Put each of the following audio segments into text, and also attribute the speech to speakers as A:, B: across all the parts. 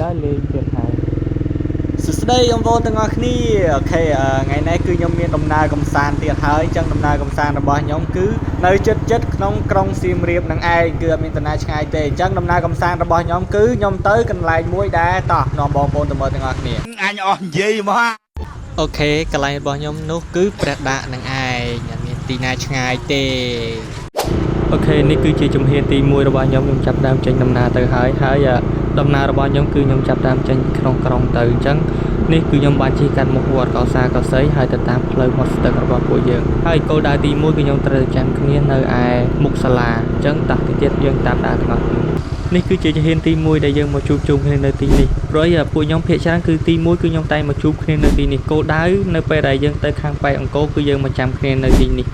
A: tới lên tiền hai
B: សួស្តីបងប្អូនទាំងអស់គ្នាអូខេថ្ងៃនេះគឺខ្ញុំមានដំណើរកំសាន្តទៀតហើយអញ្ចឹងដំណើរកំសាន្តរបស់ខ្ញុំគឺនៅចិត្តក្នុងក្រុងសៀមរាបនឹងឯងគឺអត់មានតាណាឆ្ងាយទេអញ្ចឹងដំណើរកំសាន្តរបស់ខ្ញុំគឺខ្ញុំទៅកន្លែងមួយដែរតោះនាំបងប្អូនទៅមើលទាំងអស់គ្នាអញអស់និយាយមកអូខេកន្លែងរបស់ខ្ញុំនោះគឺព្រះដាក់នឹងឯងអត់មានទីណាឆ្ងាយទេអូខេនេះគឺជាជំហានទី1របស់ខ្ញុំចាប់ដើមចេញដំណើរទៅហើយដំណើររបស់ខ្ញុំគឺខ្ញុំចាប់តាមចេញក្នុងក្រុងទៅអញ្ចឹងនេះគឺខ្ញុំបានជិះកាត់មុខវត្តកោសាកោសីហើយទៅតាមផ្លូវមាត់ស្ទឹងរបស់ពួកយើងហើយគោលដៅទី1គឺខ្ញុំត្រូវទៅចាំគ្នានៅឯមុខសាលាអញ្ចឹងតោះទៅទៀតយើងតាមដានទាំងអស់គ្នានេះគឺជាជំហានទី1ដែលយើងមកជួបជុំគ្នានៅទីនេះព្រោះពួកខ្ញុំភាគច្រើនគឺទី1គឺខ្ញុំតែមកជួបគ្នានៅទីនេះគោលដៅនៅពេលដែលយើងទៅខាងប៉ែកអង្គរគឺយើងមកចាំគ្នានៅទីនេះ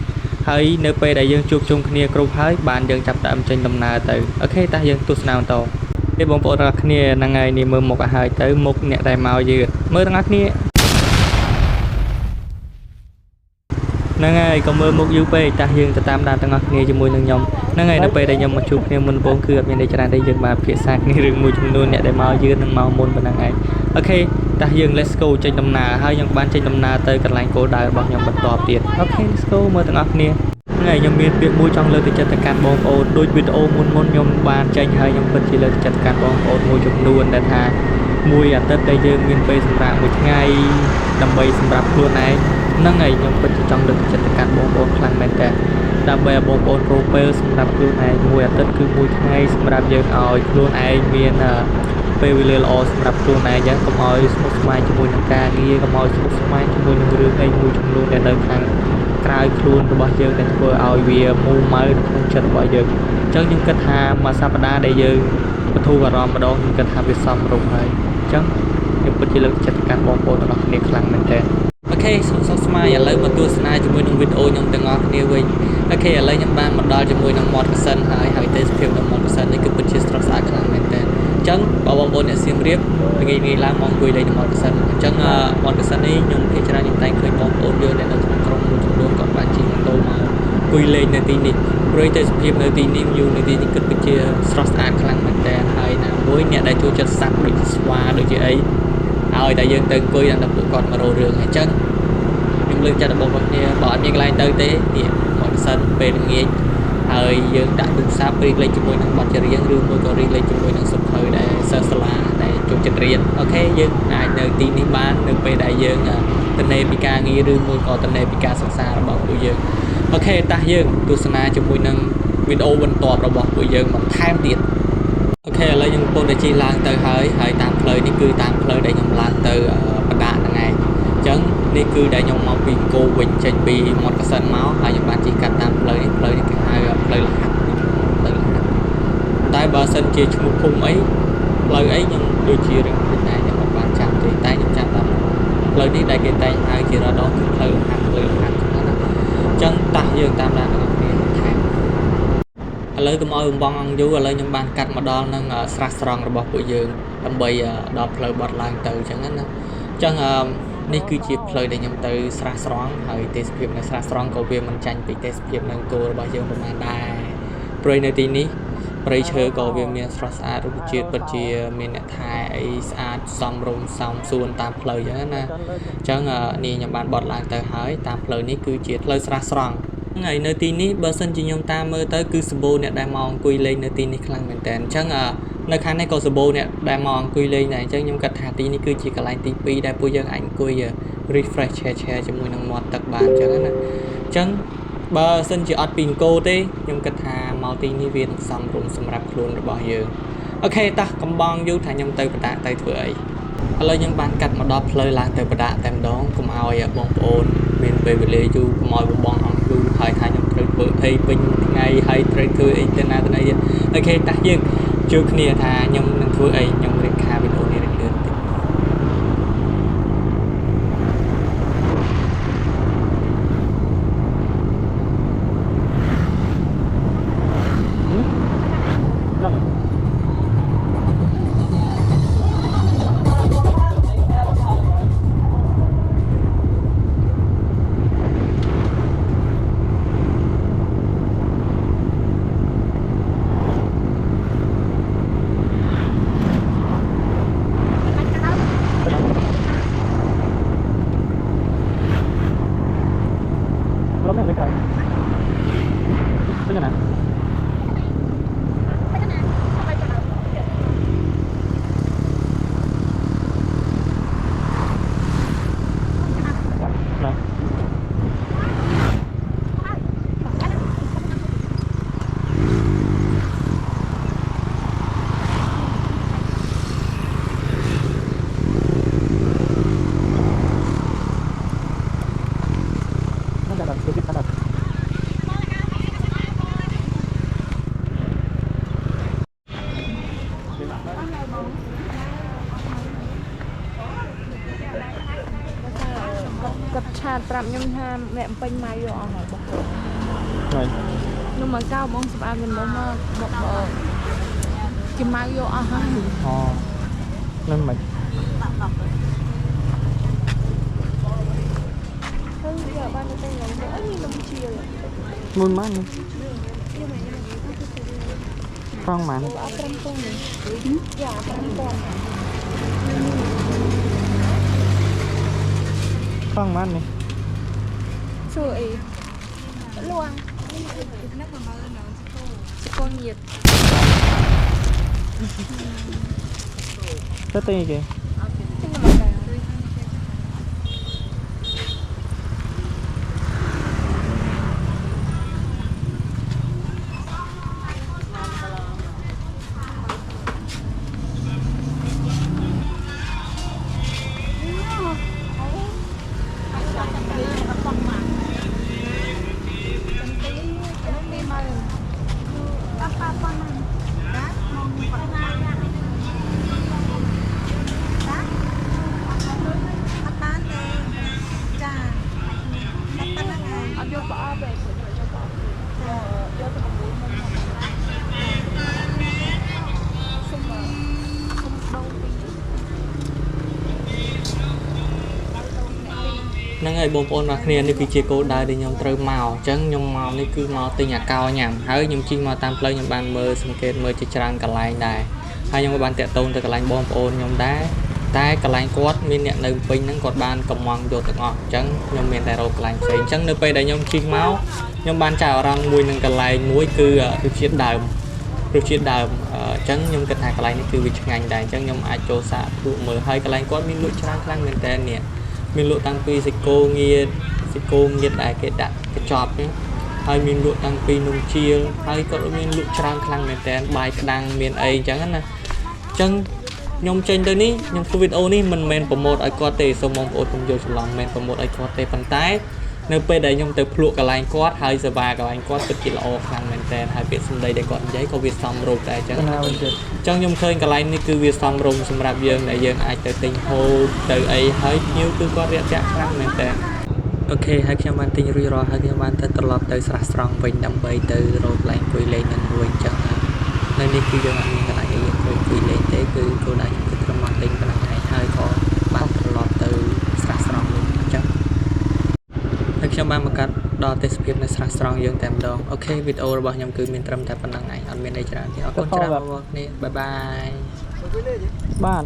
B: ហើយនៅពេលដែលយើងជួបជុំគ្នាគ្រប់ហើយបានយើងចាប់ដើមចេញដំណើរទៅអូខេតោះយើងទស្សនាបន្តបងប្អូនទាំងអស់គ្នាហ្នឹងហើយនេះមើលមុខឲ្យហើយទៅមុខអ្នកដែលមកយឺតមើលទាំងអស់គ្នាហ្នឹងហើយកុំមើលមុខយូរពេកតាស់យើងទៅតាមដានទាំងអស់គ្នាជាមួយនឹងខ្ញុំហ្នឹងហើយនៅពេលដែលខ្ញុំមកជួបគ្នាមុនដំបូងគឺអត់មានអីច្រើនទេយើងបានភាសាគ្នារឿងមួយចំនួនអ្នកដែលមកយឺតនិងមកមុនប៉ុណ្ណឹងឯងអូខេតាស់យើង let's go ចេញដំណើរហើយខ្ញុំបានចេញដំណើរទៅកន្លែងគោលដៅរបស់ខ្ញុំបន្តទៀតអូខេ let's go មើលទាំងអស់គ្នាថ្ងៃខ្ញុំមានពាក្យមួយចង់លើកទឹកចិត្តទៅកាន់បងប្អូនដូចវីដេអូមុនខ្ញុំបានចេញហើយខ្ញុំពិតជាលើកទឹកចិត្តទៅកាន់បងប្អូនមួយចំនួនដែលថាមួយអាទិត្យដែលយើងមានពេលសម្រាប់មួយថ្ងៃដើម្បីសម្រាប់ខ្លួនឯងហ្នឹងហើយខ្ញុំពិតជាចង់លើកទឹកចិត្តទៅកាន់បងប្អូនខ្លាំងមែនតើដើម្បីឲ្យបងប្អូនរកពេលសម្រាប់ខ្លួនឯងមួយអាទិត្យគឺមួយថ្ងៃសម្រាប់យើងឲ្យខ្លួនឯងមានពេលវេលាល្អសម្រាប់ខ្លួនឯងចឹងកុំឲ្យស្មុគស្មាញជាមួយនឹងការងារកុំឲ្យស្មុគស្មាញជាមួយនឹងរឿងអីមួយចំនួនដែលនៅខាងក្រៅខ្លួនរបស់យើងដែលធ្វើឲ្យវាមូម៉ៅក្នុងចិត្តរបស់យើងអញ្ចឹងខ្ញុំគិតថាមួយសប្តាហ៍ដែលយើងបន្ធូរអារម្មណ៍ម្ដងខ្ញុំគិតថាវាសមរម្យហើយអញ្ចឹងខ្ញុំពិតជាលើកចិត្តទៅកាន់បងប្អូនទាំងអស់គ្នាខ្លាំងមែនទែនអូខេសូមស្មាយឥឡូវមកទស្សនាជាមួយនឹងវីដេអូខ្ញុំទាំងអស់គ្នាវិញអូខេឥឡូវខ្ញុំបានមកដល់ជាមួយនឹងមាត់កសិនហើយទេសភាពនៅមាត់កសិននេះគឺពិតជាស្រស់ស្អាតខ្លាំងមែនទែនអញ្ចឹងបងប្អូនអ្នកសៀមរាបងាយឡើងមកអង្គុយលេងនៅមាត់កសិនអញ្ចឹងមាត់កសិននេះខ្ញុំភាគច្រើនខ្ញុំតែងឃើញបងប្អូនយើងដែលនៅក្នុងក្រុមមួយចំនួនក៏បានជិះម៉ូតូមកអង្គុយលេងនៅទីនេះព្រោះទេសភាពនៅទីនេះយូរនៅទីនេះគិតពិតជាស្រស់ស្អាតខ្លាំងមែនទែនហើយណាមួយអ្នកដែលចូលចិត្តសត្វដូចជាស្វាដូចជាអីឲ្យតែយើងទៅអង្គុយដល់ពួកគាត់មករោរឿងអញ្ចឹងខ្ញុំលើកចិត្តរបស់បងប្អូនបើអត់មានកន្លែងទៅទេនេះមកសិនពេលល្ងាចហើយយើងដាក់ទូរស័ព្ទរីកលេងជាមួយនឹងបទចម្រៀងឬមួយក៏រីកលេងជាមួយនឹងសភៅដែលសិស្សសាលាដែលចូលចិត្តរៀនអូខេយើងអាចនៅទីនេះបាននៅពេលដែលយើងទៅនេពីការងារឬមួយក៏ទៅនេពីការសិក្សារបស់ពួកយើងអូខេតោះយើងទស្សនាជាមួយនឹងវីដេអូបន្ទាប់របស់ពួកយើងបន្ថែមទៀតអូខេឥឡូវខ្ញុំកំពុងតែជិះឡើងទៅហើយតាមផ្លូវនេះគឺតាមផ្លូវដែលខ្ញុំឡើងទៅបដាហ្នឹងឯងអញ្ចឹងនេះគឺដែលខ្ញុំមកពីគោវិញចេញពីមាត់កសិនមកហើយខ្ញុំបានជិះកាត់តាមផ្លូវនេះគេហៅផ្លូវលហាត់តែបើសិនជាឈ្មោះភូមិអីផ្លូវអីខ្ញុំដូចជារឿងតែខ្ញុំមិនបានចាំទេតែខ្ញុំចាំតាមផ្លូវនេះដែលគេតែងហៅជារដងគឺផ្លូវលហាត់ហ្នឹងណាអញ្ចឹងតោះយើងតាមដានទាំងគ្នាថែមឥឡូវកុំឲ្យបំបងអង្គយូរឥឡូវខ្ញុំបានកាត់មកដល់នឹងស្រះស្រង់របស់ពួកយើងដើម្បីដល់ផ្លូវបត់ឡើងទៅអញ្ចឹងណាអញ្ចឹងនេះគឺជាផ្លូវដែលខ្ញុំទៅស្រះស្រង់ហើយទេសភាពនៅស្រះស្រង់ក៏វាមិនចាញ់ពីទេសភាពនៅគោលរបស់យើងប្រហែលដែរព្រោះនៅទីនេះព្រៃឈើក៏វាមានស្រស់ស្អាតរុក្ខជាតិពិតជាមានអ្នកថែអីស្អាតសមរម្យសមសួនតាមផ្លូវអញ្ចឹងណាអញ្ចឹងនេះខ្ញុំបានបត់ឡើងទៅហើយតាមផ្លូវនេះគឺជាផ្លូវស្រះស្រង់ហើយនៅទីនេះបើសិនជាខ្ញុំតាមមើលទៅគឺសម្បូរអ្នកដែលមកអង្គុយលេងនៅទីនេះខ្លាំងមែនតើអញ្ចឹងនៅខាងនេះក៏សម្បូរអ្នកដែលមកអង្គុយលេងដែរអញ្ចឹងខ្ញុំគិតថាទីនេះគឺជាកន្លែងទី2ដែលពួកយើងអាចអង្គុយ refresh share ជាមួយនឹងមាត់ទឹកបានអញ្ចឹងណាអញ្ចឹងបើសិនជាអត់ពីអង្គរទេខ្ញុំគិតថាមកទីនេះវានឹងសមរម្យសម្រាប់ខ្លួនរបស់យើងអូខេតោះកំបងយូរថាខ្ញុំទៅបដាទៅធ្វើអីឥឡូវខ្ញុំបានកាត់មកដល់ផ្លូវឡើងទៅបដាតែម្ដងកុំឲ្យបងប្អូនមានពេលវេលាយូរកុំឲ្យបងអង្គយូរហើយថាខ្ញុំត្រូវធ្វើអីពេញថ្ងៃហើយត្រូវធ្វើអីទៅណាទៅណីទៀតអូខេតោះយើងជួបគ្នាថាខ្ញុំនឹងធ្វើអីខ្ញុំរៀបការវីដេអូនេះរៀងៗតិច
A: Cất chặt tạm nhung tham mẹ bánh mai vô hỏi bọc
B: rồi
A: nhưng mà cao bông sập ăn mình bông bọc cái mai vô hỏi
B: nên mà
A: giờ ban tay là như lông chia rồi
B: muốn mát nữa con mà con mát này
A: sưởi luôn con nhiệt
B: rất tê kìa năng ấy bông ôn mà kia này kia cô đại để nhom trời màu trắng nhom màu này cứ màu từ nhà cao nhảm hỡi nhom chi màu tam plei nhom bàn mơ sum kết mơ chỉ trang cả lại này hay nhom bàn tẹt tôn từ cả lại bông ôn nhom đá tai cả lại quát miên nhẹ nơi pin nắng quạt bàn cầm măng vô từ ngọn trắng nhom miên tại đâu cả lại xây trắng nơi pe đại nhom chi máu nhom bàn chào răng mùi nâng cả lại muối cứ được chiết đào trắng nhom cả hai cả lại này cứ việc ngành đại trắng nhom ai cho xạ thụ mở hai cả lại quát miên lụi trang khăn miên tên nè mình lụa tăng pi dịch cô nghiệt đại cái đặt cái chọp nhé hay mình lụa tăng pi nung chia hay có mình lụa trang khăn miền tây bài cái đăng miền ấy chẳng nè chẳng nhom trên đây ní nhom video ní mình men promote ai có thể xong mong ổn cùng vô lòng men promote ai có thể bàn tay nơi pe đây nhom từ lụa cả lại quát hay giờ ba cả lại quát cực kỳ là khăn miền tây hay biết xong đây để còn giấy có việc xong rồi tại chẳng nhom khơi cả lại ní cứ việc xong rồi xongรับdương để dương ai tới tình hồ từ ấy hơi nhiều cứ có việc chắc khăn miền tây ok hai khi bạn tin rồi hai khi bạn tới tập lọt tới sạch strong mình đâm bay từ rồi lại quay lên mình quay chẳng nên đi khi giờ mình cái này quay lên thế cứ cô này cái tâm mặt lên cái này hơi có bạn tập lọt từ sạch strong luôn chắc hai khi bạn mà cắt đo test speed này sạch strong dương tạm đòn ok video rồi bao nhiêu cứ mình trầm tại phần năng này anh mình đây trả thì có trả một nè bye bye bạn